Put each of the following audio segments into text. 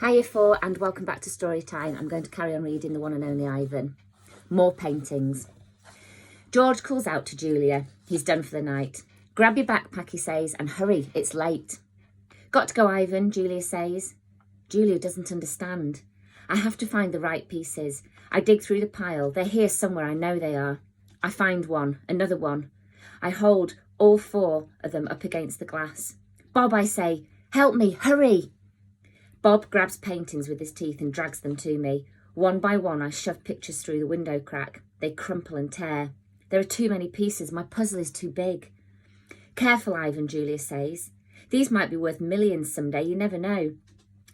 Hi Year 4 and welcome back to Storytime. I'm going to carry on reading the one and only Ivan. More paintings. George calls out to Julia. He's done for the night. Grab your backpack, he says, and hurry, it's late. Got to go, Ivan, Julia says. Julia doesn't understand. I have to find the right pieces. I dig through the pile. They're here somewhere, I know they are. I find one, another one. I hold all four of them up against the glass. Bob, I say, help me, hurry. Bob grabs paintings with his teeth and drags them to me. One by one, I shove pictures through the window crack. They crumple and tear. There are too many pieces. My puzzle is too big. Careful, Ivan, Julia says. These might be worth millions someday, you never know.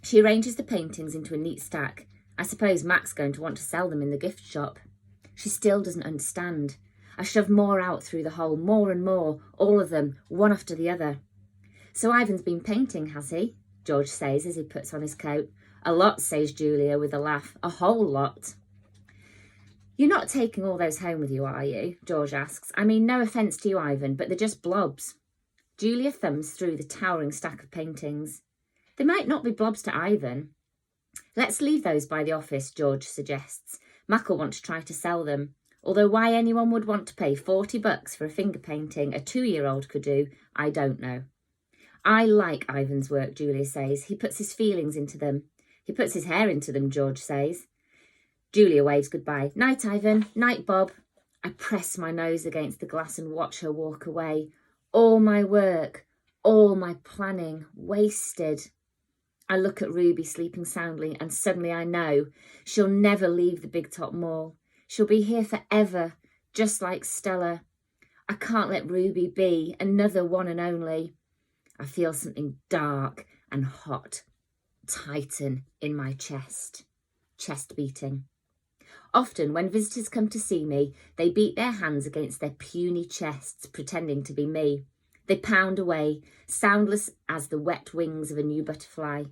She arranges the paintings into a neat stack. I suppose Mac's going to want to sell them in the gift shop. She still doesn't understand. I shove more out through the hole, more and more, all of them, one after the other. So Ivan's been painting, has he? George says as he puts on his coat. A lot, says Julia with a laugh. A whole lot. You're not taking all those home with you, are you? George asks. I mean, no offence to you, Ivan, but they're just blobs. Julia thumbs through the towering stack of paintings. They might not be blobs to Ivan. Let's leave those by the office, George suggests. Mac'll want to try to sell them. Although why anyone would want to pay $40 for a finger painting a 2-year-old could do, I don't know. I like Ivan's work, Julia says. He puts his feelings into them. He puts his hair into them, George says. Julia waves goodbye. Night, Ivan. Night, Bob. I press my nose against the glass and watch her walk away. All my work, all my planning, wasted. I look at Ruby sleeping soundly and suddenly I know she'll never leave the Big Top Mall. She'll be here forever, just like Stella. I can't let Ruby be another one and only. I feel something dark and hot tighten in my chest beating. Often when visitors come to see me, they beat their hands against their puny chests, pretending to be me. They pound away, soundless as the wet wings of a new butterfly.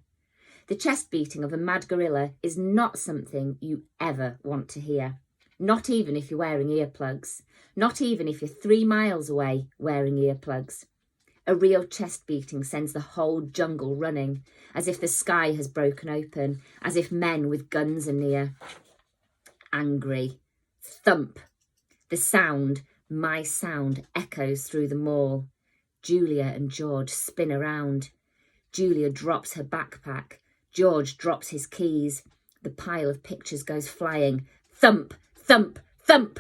The chest beating of a mad gorilla is not something you ever want to hear. Not even if you're wearing earplugs. Not even if you're 3 miles away wearing earplugs. A real chest beating sends the whole jungle running, as if the sky has broken open, as if men with guns are near. Angry. Thump. The sound, my sound, echoes through the mall. Julia and George spin around. Julia drops her backpack. George drops his keys. The pile of pictures goes flying. Thump, thump, thump.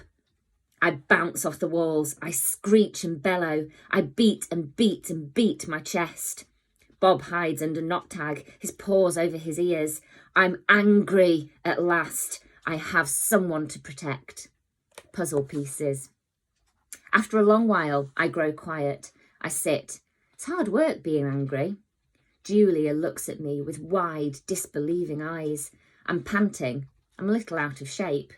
I bounce off the walls. I screech and bellow. I beat and beat and beat my chest. Bob hides under knot tag, his paws over his ears. I'm angry at last. I have someone to protect. Puzzle pieces. After a long while, I grow quiet. I sit. It's hard work being angry. Julia looks at me with wide, disbelieving eyes. I'm panting. I'm a little out of shape.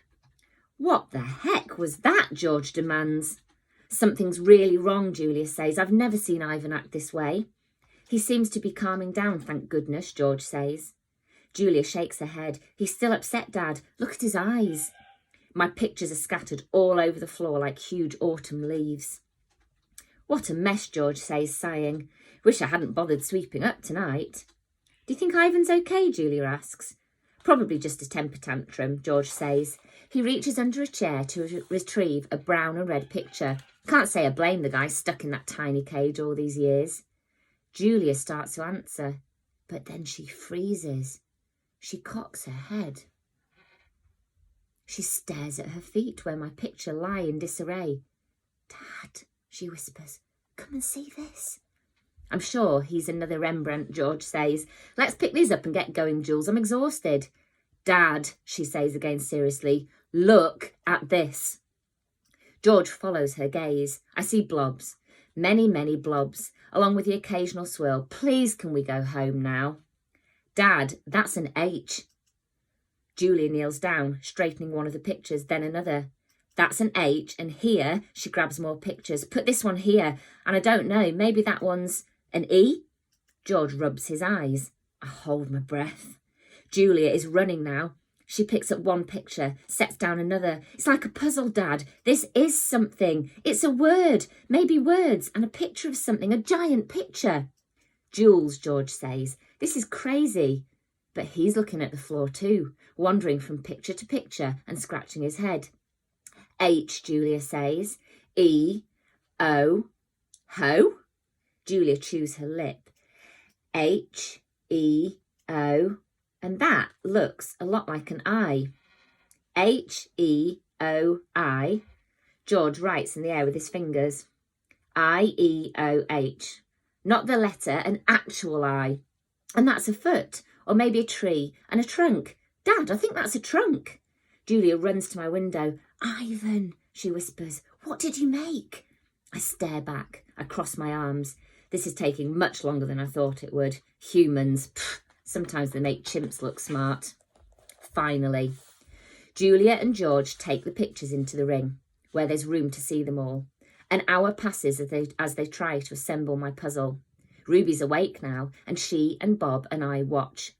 What the heck was that? George demands. Something's really wrong, Julia says. I've never seen Ivan act this way. He seems to be calming down, thank goodness, George says. Julia shakes her head. He's still upset, Dad. Look at his eyes. My pictures are scattered all over the floor like huge autumn leaves. What a mess, George says, sighing. Wish I hadn't bothered sweeping up tonight. Do you think Ivan's okay? Julia asks. Probably just a temper tantrum, George says. He reaches under a chair to retrieve a brown and red picture. Can't say I blame the guy stuck in that tiny cage all these years. Julia starts to answer, but then she freezes. She cocks her head. She stares at her feet where my picture lie in disarray. Dad, she whispers, come and see this. I'm sure he's another Rembrandt, George says. Let's pick these up and get going, Jules. I'm exhausted. Dad, she says again seriously, look at this. George follows her gaze. I see blobs. Many, many blobs, along with the occasional swirl. Please, can we go home now? Dad, that's an H. Julia kneels down, straightening one of the pictures, then another. That's an H, and here, she grabs more pictures. Put this one here, and I don't know, maybe that one's an E? George rubs his eyes. I hold my breath. Julia is running now. She picks up one picture, sets down another. It's like a puzzle, Dad. This is something. It's a word, maybe words, and a picture of something, a giant picture. Jules, George says, this is crazy. but he's looking at the floor too, wandering from picture to picture and scratching his head. H, Julia says. E, O, ho? Julia chews her lip. H, E, O, and that looks a lot like an I. H, E, O, I. George writes in the air with his fingers. I, E, O, H. Not the letter, an actual I. And that's a foot, or maybe a tree, and a trunk. Dad, I think that's a trunk. Julia runs to my window. Ivan, she whispers, what did you make? I stare back. I cross my arms. This is taking much longer than I thought it would. Humans, pff, sometimes they make chimps look smart. Finally, Julia and George take the pictures into the ring, where there's room to see them all. An hour passes as they try to assemble my puzzle. Ruby's awake now, and she and Bob and I watch.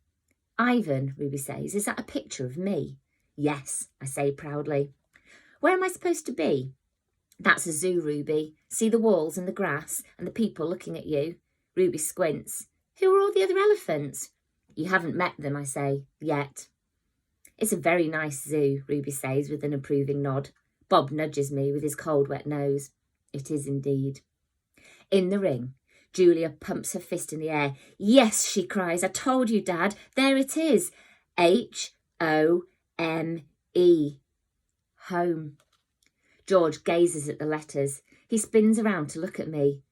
Ivan, Ruby says, is that a picture of me? Yes, I say proudly. Where am I supposed to be? That's a zoo, Ruby. See the walls and the grass and the people looking at you? Ruby squints. Who are all the other elephants? You haven't met them, I say, yet. It's a very nice zoo, Ruby says with an approving nod. Bob nudges me with his cold, wet nose. It is indeed. In the ring, Julia pumps her fist in the air. Yes, she cries. I told you, Dad. There it is. H-O-M-E. Home. George gazes at the letters. He spins around to look at me.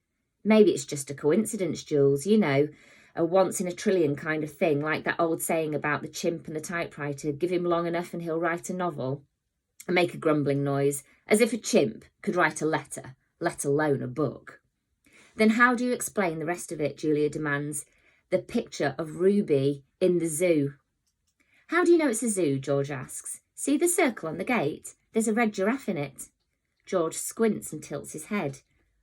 Maybe it's just a coincidence, Jules, you know, a once-in-a-trillion kind of thing, like that old saying about the chimp and the typewriter. Give him long enough and he'll write a novel. I make a grumbling noise, as if a chimp could write a letter, let alone a book. Then how do you explain the rest of it, Julia demands. The picture of Ruby in the zoo. How do you know it's a zoo, George asks. See the circle on the gate? There's a red giraffe in it. George squints and tilts his head.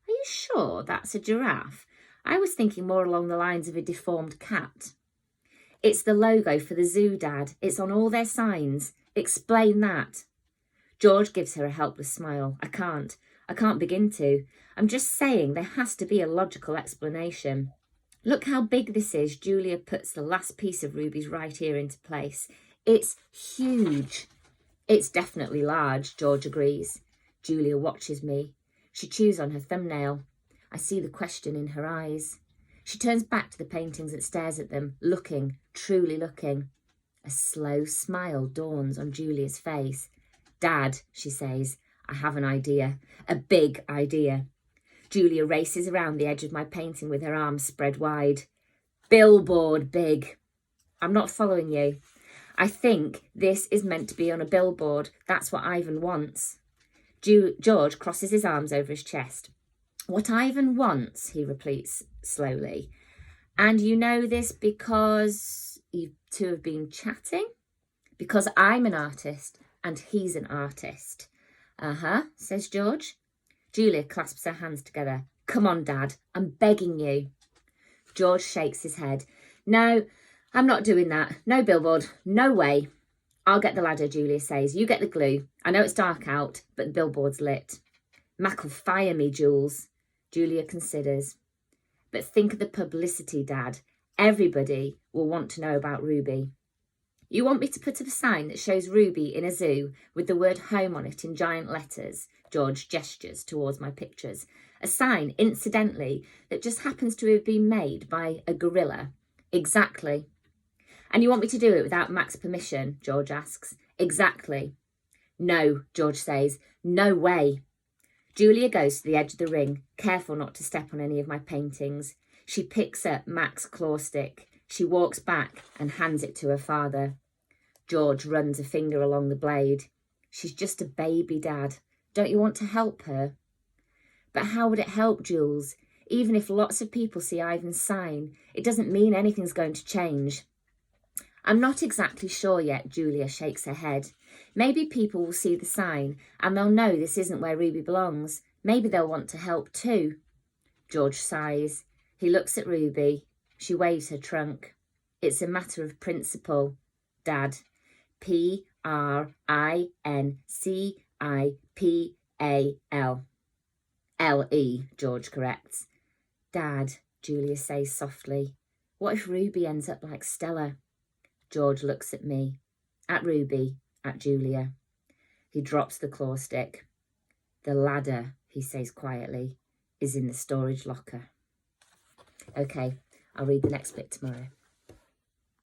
Are you sure that's a giraffe? I was thinking more along the lines of a deformed cat. It's the logo for the zoo, Dad. It's on all their signs. Explain that. George gives her a helpless smile. I can't begin to. I'm just saying there has to be a logical explanation. Look how big this is. Julia puts the last piece of Ruby's right ear into place. It's huge. It's definitely large, George agrees. Julia watches me. She chews on her thumbnail. I see the question in her eyes. She turns back to the paintings and stares at them, looking, truly looking. A slow smile dawns on Julia's face. Dad, she says, I have an idea, a big idea. Julia races around the edge of my painting with her arms spread wide. Billboard big. I'm not following you. I think this is meant to be on a billboard. That's what Ivan wants. George crosses his arms over his chest. What Ivan wants, he repeats slowly. And you know this because you two have been chatting? Because I'm an artist and he's an artist. Uh-huh, says George. Julia clasps her hands together. Come on, Dad, I'm begging you. George shakes his head. No, I'm not doing that. No billboard, no way. I'll get the ladder, Julia says. You get the glue. I know it's dark out, but the billboard's lit. Mac'll fire me, Jules. Julia considers. But think of the publicity, Dad. Everybody will want to know about Ruby. You want me to put up a sign that shows Ruby in a zoo with the word home on it in giant letters? George gestures towards my pictures. A sign, incidentally, that just happens to have been made by a gorilla. Exactly. And you want me to do it without Mac's permission? George asks. Exactly. No, George says. No way. Julia goes to the edge of the ring, careful not to step on any of my paintings. She picks up Mac's claw stick. She walks back and hands it to her father. George runs a finger along the blade. She's just a baby, Dad. Don't you want to help her? But how would it help, Jules? Even if lots of people see Ivan's sign, it doesn't mean anything's going to change. I'm not exactly sure yet, Julia shakes her head. Maybe people will see the sign and they'll know this isn't where Ruby belongs. Maybe they'll want to help too. George sighs. He looks at Ruby. She waves her trunk. It's a matter of principle, Dad. P-R-I-N-C-I-P-A-L. L-E, George corrects. Dad, Julia says softly, what if Ruby ends up like Stella? George looks at me, at Ruby, at Julia. He drops the claw stick. The ladder, he says quietly, is in the storage locker. Okay, I'll read the next bit tomorrow.